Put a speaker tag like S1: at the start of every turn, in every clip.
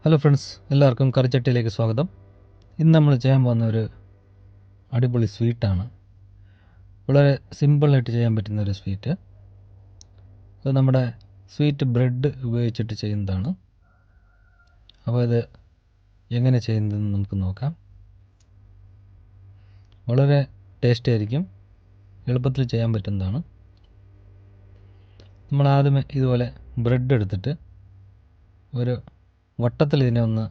S1: Hello friends, എല്ലാവർക്കും കറിച്ചട്ടിയിലേക്ക് സ്വാഗതം. ഇന്ന് നമ്മൾ ചെയ്യാൻ പോകുന്ന ഒരു അടിപൊളി സ്വീറ്റാണ്. വളരെ സിമ്പിളായിട്ട് ചെയ്യാൻ പറ്റുന്ന ഒരു സ്വീറ്റ്. അത് നമ്മുടെ സ്വീറ്റ് ബ്രെഡ് ഉപയോഗിച്ചിട്ട് ചെയ്യുന്നതാണ്. അപ്പോൾ ഇത് എങ്ങനെ ചെയ്യുന്നതെന്ന് നമുക്ക് നോക്കാം. വളരെ ടേസ്റ്റി ആയിരിക്കും, എളുപ്പത്തിൽ ചെയ്യാൻ പറ്റുന്നതാണ്. നമ്മൾ ആദ്യമേ ഇതുപോലെ ബ്രെഡ് എടുത്തിട്ട് ഒരു വട്ടത്തിൽ ഇതിനെ ഒന്ന്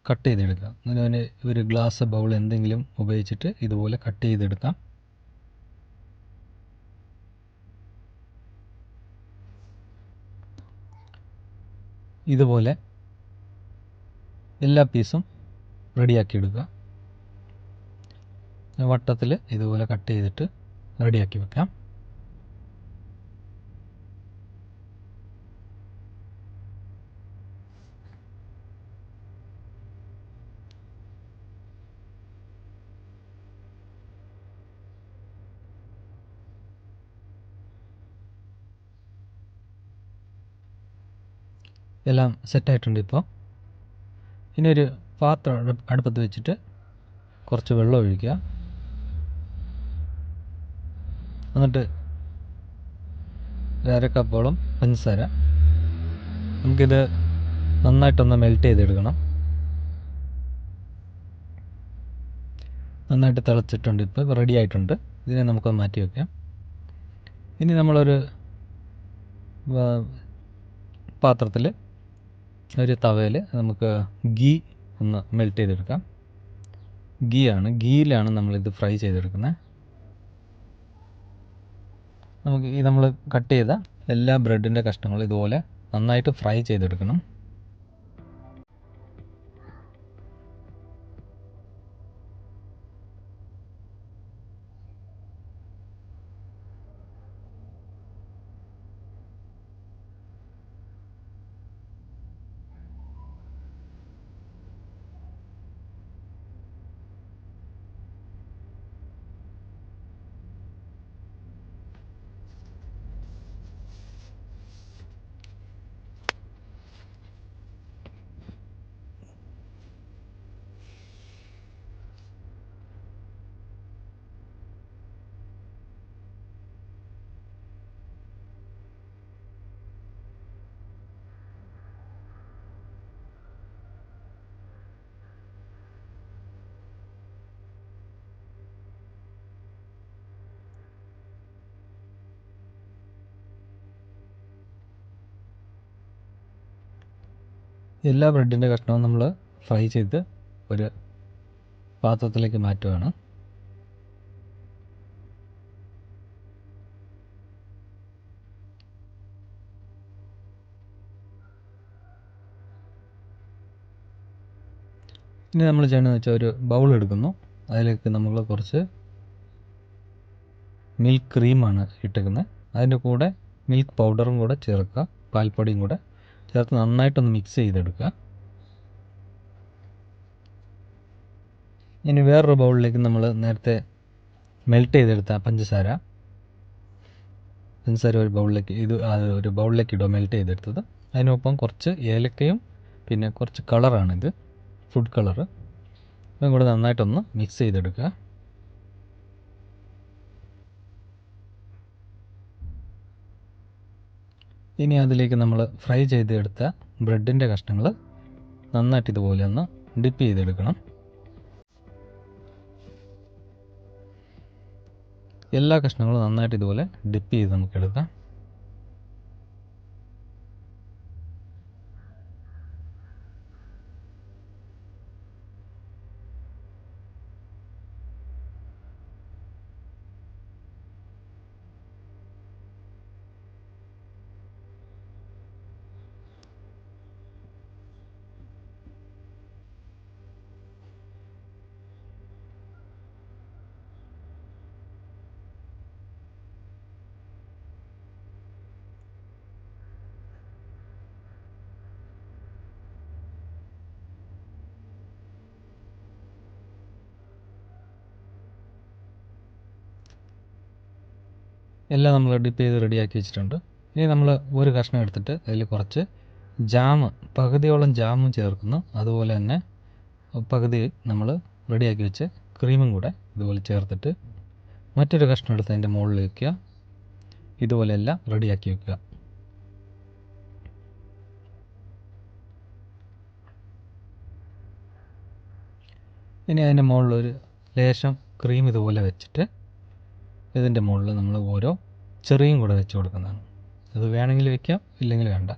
S1: കട്ട് ചെയ്തെടുക്കാം. അതിന് ഒരു ഗ്ലാസ് ബൗൾ എന്തെങ്കിലും ഉപയോഗിച്ചിട്ട് ഇതുപോലെ കട്ട് ചെയ്തെടുക്കാം. ഇതുപോലെ എല്ലാ പീസും റെഡിയാക്കി എടുക്കുക. വട്ടത്തിൽ ഇതുപോലെ കട്ട് ചെയ്തിട്ട് റെഡിയാക്കി വെക്കാം. എല്ലാം സെറ്റായിട്ടുണ്ട്. ഇപ്പോൾ ഇനി ഒരു പാത്രം അടുപ്പത്ത് വെച്ചിട്ട് കുറച്ച് വെള്ളം ഒഴിക്കുക. എന്നിട്ട് അര കപ്പോളം പഞ്ചസാര. നമുക്കിത് നന്നായിട്ടൊന്ന് മെൽറ്റ് ചെയ്തെടുക്കണം. നന്നായിട്ട് തിളച്ചിട്ടുണ്ട്. ഇപ്പോൾ റെഡി ആയിട്ടുണ്ട്. ഇതിനെ നമുക്കൊന്ന് മാറ്റി വയ്ക്കാം. ഇനി നമ്മളൊരു പാത്രത്തിൽ ഒരു തവയിൽ നമുക്ക് ഗീ ഒന്ന് മെൽറ്റ് ചെയ്തെടുക്കാം. ഗീയിലാണ് നമ്മളിത് ഫ്രൈ ചെയ്തെടുക്കുന്നത്. നമുക്ക് ഈ നമ്മൾ കട്ട് ചെയ്ത എല്ലാ ബ്രെഡിൻ്റെ കഷ്ണങ്ങളും ഇതുപോലെ നന്നായിട്ട് ഫ്രൈ ചെയ്തെടുക്കണം. എല്ലാ ബ്രെഡിൻ്റെ കഷ്ണവും നമ്മൾ ഫ്രൈ ചെയ്ത് ഒരു പാത്രത്തിലേക്ക് മാറ്റുകയാണ്. ഇനി നമ്മൾ ചെയ്യണമെന്ന് വെച്ചാൽ ഒരു ബൗൾ എടുക്കുന്നു. അതിലേക്ക് നമ്മൾ കുറച്ച് മിൽക്ക് ക്രീമാണ് ഇട്ടേക്കുന്നത്. അതിൻ്റെ കൂടെ മിൽക്ക് പൗഡറും കൂടെ ചേർക്കുക, പാൽപ്പൊടിയും കൂടെ ചേർത്ത് നന്നായിട്ടൊന്ന് മിക്സ് ചെയ്തെടുക്കുക. ഇനി വേറൊരു ബൗളിലേക്ക് നമ്മൾ നേരത്തെ മെൽറ്റ് ചെയ്തെടുത്ത പഞ്ചസാര ഒരു ബൗളിലേക്ക് ഇടുക. മെൽറ്റ് ചെയ്തെടുത്തത് അതിനൊപ്പം കുറച്ച് ഏലക്കയും പിന്നെ കുറച്ച് കളറാണിത്, ഫുഡ് കളറ്. അതും കൂടെ നന്നായിട്ടൊന്ന് മിക്സ് ചെയ്തെടുക്കുക. ഇനി അതിലേക്ക് നമ്മൾ ഫ്രൈ ചെയ്തെടുത്ത ബ്രെഡിൻ്റെ കഷ്ണങ്ങൾ നന്നായിട്ട് ഇതുപോലെ ഒന്ന് ഡിപ്പ് ചെയ്തെടുക്കണം. എല്ലാ കഷ്ണങ്ങളും നന്നായിട്ട് ഇതുപോലെ ഡിപ്പ് ചെയ്ത് നമുക്ക് എടുക്കാം. എല്ലാം നമ്മൾ ഡിപ്പ് ചെയ്ത് റെഡിയാക്കി വെച്ചിട്ടുണ്ട്. ഇനി നമ്മൾ ഒരു കഷ്ണം എടുത്തിട്ട് അതിൽ കുറച്ച് ജാം, പകുതിയോളം ജാമും ചേർക്കുന്നു. അതുപോലെ തന്നെ പകുതി നമ്മൾ റെഡിയാക്കി വെച്ച് ക്രീമും കൂടെ ഇതുപോലെ ചേർത്തിട്ട് മറ്റൊരു കഷ്ണം എടുത്ത് അതിൻ്റെ മുകളിൽ വയ്ക്കുക. ഇതുപോലെ എല്ലാം റെഡിയാക്കി വെക്കുക. ഇനി അതിൻ്റെ മുകളിലൊരു ലേശം ക്രീം ഇതുപോലെ വെച്ചിട്ട് ഇതിൻ്റെ മുകളിൽ നമ്മൾ ഓരോ ചെറിയും കൂടെ വെച്ച് കൊടുക്കുന്നതാണ്. അത് വേണമെങ്കിൽ വെക്കാം, ഇല്ലെങ്കിൽ വേണ്ട.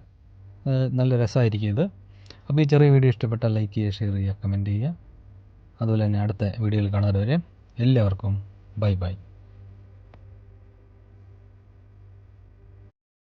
S1: നല്ല രസമായിരിക്കും ഇത്. അപ്പോൾ ഈ ചെറിയ വീഡിയോ ഇഷ്ടപ്പെട്ടാൽ ലൈക്ക് ചെയ്യുക, ഷെയർ ചെയ്യുക, കമൻറ്റ് ചെയ്യുക. അതുപോലെ തന്നെ അടുത്ത വീഡിയോയിൽ കാണുന്നവരെ എല്ലാവർക്കും ബൈ ബൈ.